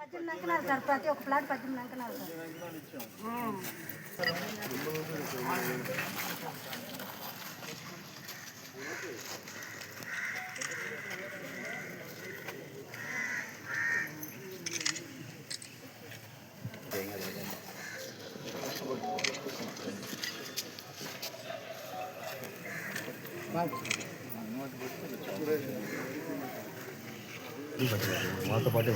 18 అంకణాలు sir, ప్రతి ఒక్క plot 18 అంకణాలు sir. మాతో పాటే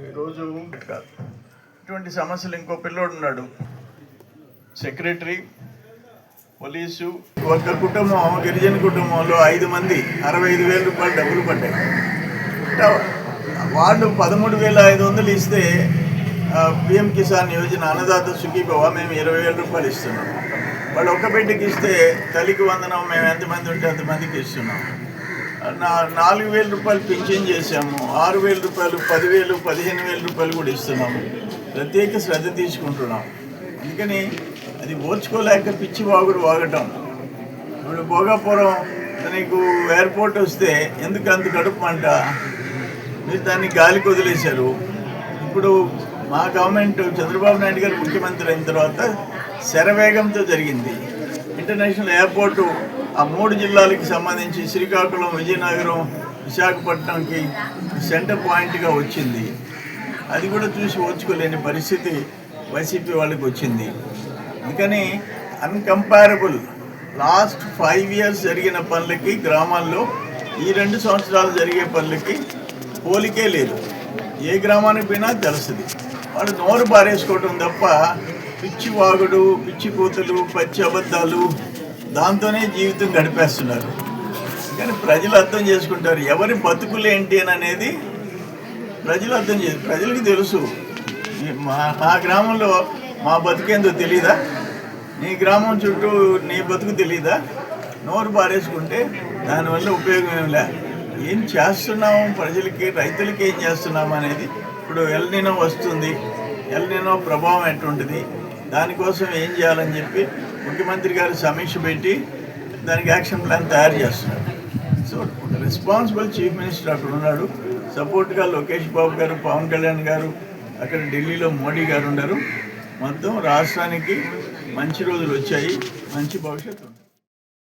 ఈరోజు ఇటువంటి సమస్యలు ఇంకో పిల్లోడు ఉన్నాడు, సెక్రటరీ, పోలీసు. ఒక్క కుటుంబం, గిరిజన కుటుంబంలో 5 మంది 65,000 రూపాయలు డబ్బులు పడ్డాయి. వాళ్ళు 13,500 ఇస్తే పిఎం కిసాన్ యోజన అన్నదాత సుఖీభవ మేము 20,000 రూపాయలు ఇస్తున్నాం. వాళ్ళు ఒక్క బిడ్డకి ఇస్తే తల్లికి వందనం మేము ఎంతమంది ఉంటే అంతమందికి ఇస్తున్నాం. 4,000 రూపాయలు పింఛన్ చేసాము, 6,000 రూపాయలు, 10,000, 15,000 రూపాయలు కూడా ఇస్తున్నాము. ప్రత్యేక శ్రద్ధ తీసుకుంటున్నాం. అందుకని అది ఓర్చుకోలేక పిచ్చి వాగుడు వాగటం. ఇప్పుడు భోగాపురం నీకు ఎయిర్పోర్ట్ వస్తే ఎందుకు అంత కడుపుమంట, మీరు దాన్ని గాలికి వదిలేశారు. ఇప్పుడు మా గవర్నమెంట్ చంద్రబాబు నాయుడు గారు ముఖ్యమంత్రి అయిన తర్వాత శరవేగంతో జరిగింది. ఇంటర్నేషనల్ ఎయిర్పోర్టు ఆ 3 జిల్లాలకి సంబంధించి శ్రీకాకుళం, విజయనగరం, విశాఖపట్నంకి సెంటర్ పాయింట్గా వచ్చింది. అది కూడా చూసి ఓర్చుకోలేని పరిస్థితి వైసీపీ వాళ్ళకి వచ్చింది. అందుకని అన్కంపారబుల్ లాస్ట్ 5 years జరిగిన పనులకి గ్రామాల్లో ఈ 2 సంవత్సరాలు జరిగే పనులకి పోలికే లేదు. ఏ గ్రామానికి పోయినా తెలుస్తుంది. వాళ్ళు నోరు బారేసుకోవటం తప్ప పిచ్చి వాగుడు, పిచ్చి కూతులు, పచ్చి అబద్ధాలు, దాంతోనే జీవితం గడిపేస్తున్నారు. కానీ ప్రజలు అర్థం చేసుకుంటారు ఎవరి బతుకులు ఏంటి అని అనేది. ప్రజలు అర్థం చేసి ప్రజలకి తెలుసు. మా గ్రామంలో మా బతుకేందో తెలీదా? నీ గ్రామం చుట్టూ నీ బతుకు తెలీదా? నోరు బారేసుకుంటే దానివల్ల ఉపయోగం ఏమి లే. ఏం చేస్తున్నాము ప్రజలకి, రైతులకి ఏం చేస్తున్నాము అనేది. ఇప్పుడు ఎల్ నినో వస్తుంది, ఎల్ నినో ప్రభావం ఎటువంటిది, దానికోసం ఏం చేయాలని చెప్పి ముఖ్యమంత్రి గారు సమీక్ష పెట్టి దానికి యాక్షన్ ప్లాన్ తయారు చేస్తున్నారు. సో రెస్పాన్సిబుల్ చీఫ్ మినిస్టర్ అక్కడ ఉన్నాడు, సపోర్ట్గా లోకేష్ బాబు గారు, పవన్ కళ్యాణ్ గారు, అక్కడ ఢిల్లీలో మోడీ గారు ఉన్నారు. మొత్తం రాష్ట్రానికి మంచి రోజులు వచ్చాయి, మంచి భవిష్యత్తు ఉంది.